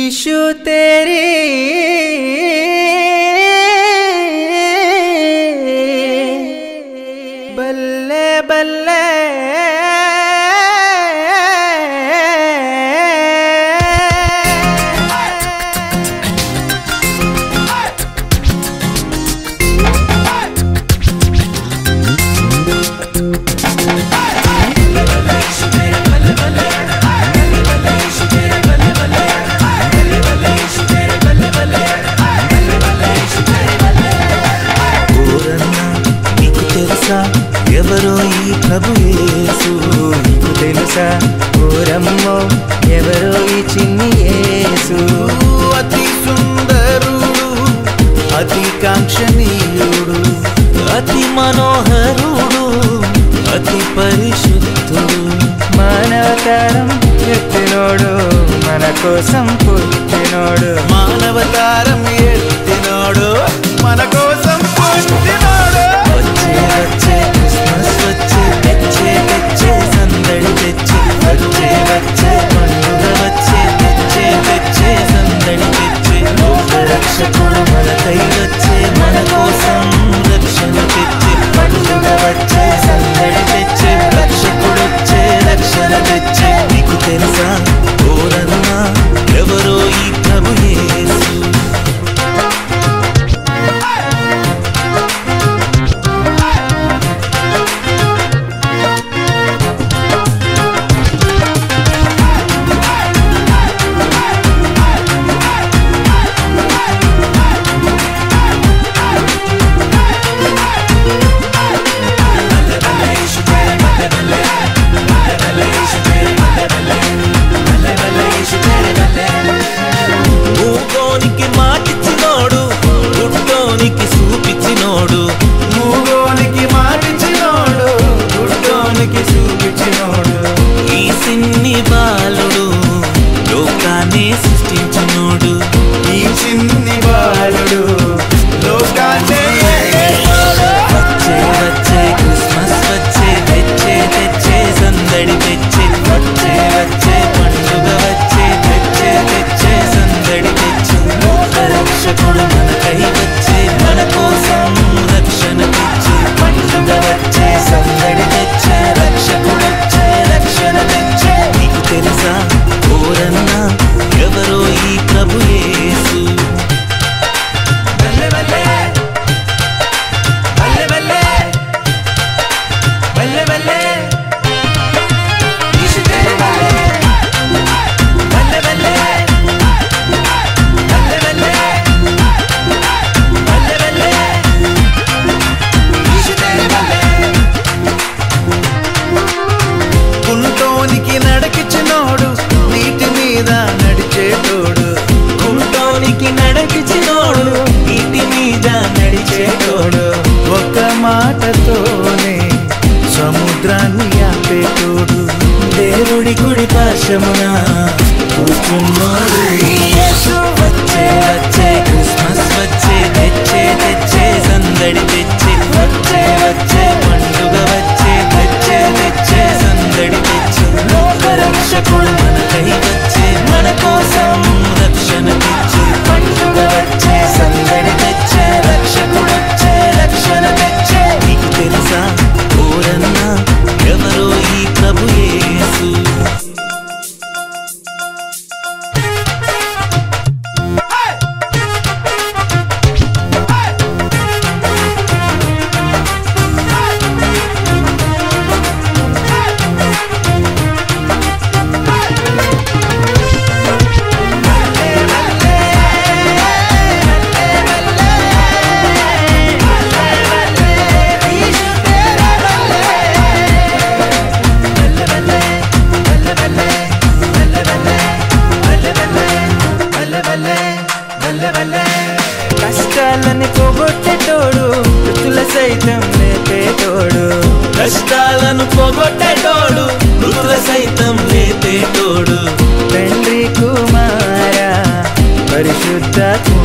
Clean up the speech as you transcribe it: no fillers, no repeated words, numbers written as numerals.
issue तेरी बल्ले बल्ले ఎవరో ఈ ప్రభు యేసు నీకు తెలుసా ఓరమ్మో ఎవరో ఈ చిన్ని యేసు అతి సుందరుడు అతి కాంక్షణీయుడు అతి మనోహరుడు అతి పరిశుద్ధుడు మానవతారం ఎత్తినోడు మన కోసం పుట్టినోడు మానవతారం ఎత్తినోడు మన కోసం పుట్టినోడు వచ్చే వచ్చే క్రిస్మస్ వచ్చే తెచ్చే తెచ్చే సందడి తెచ్చి వచ్చే వచ్చే పండుగ వచ్చే తెచ్చే తెచ్చే సందడి తెచ్చి లోక రక్షకుడు మనకై వచ్చే మన కోసం రక్షణ తెచ్చి పండుగ వచ్చే సందడి తెచ్చే రక్షకుడు వచ్చే రక్షణ తెచ్చే నీకు తెలుసా ఓరన్నా ఎవరో ఈ ప్రభు యేసు దేవుడి గుడి పాశమున కూర్చున్నాడు వచ్చే వచ్చే క్రిస్మస్ వచ్చే తెచ్చే తెచ్చే సందడి తెచ్చి వచ్చే వచ్చే పండుగ వచ్చే తెచ్చే తెచ్చే సందడి తెచ్చి లోక రక్షకుడు మనకై వచ్చే మన కోసం రక్షణ తెచ్చి పండుగ వచ్చే సందడి తెచ్చే రక్షకుడు వచ్చే రక్షణ తెచ్చే నీకు తెలుసా ఓరన్నా ఎవరో ఈ ప్రభు యేసు కష్టాలని పోగొట్టేటోడు మృతుల సైతం లేపేటోడు కష్టాలను పోగొట్టేటోడు మృతుల సైతం లేపేటోడు తండ్రి కుమార పరిశుద్ధాత్మ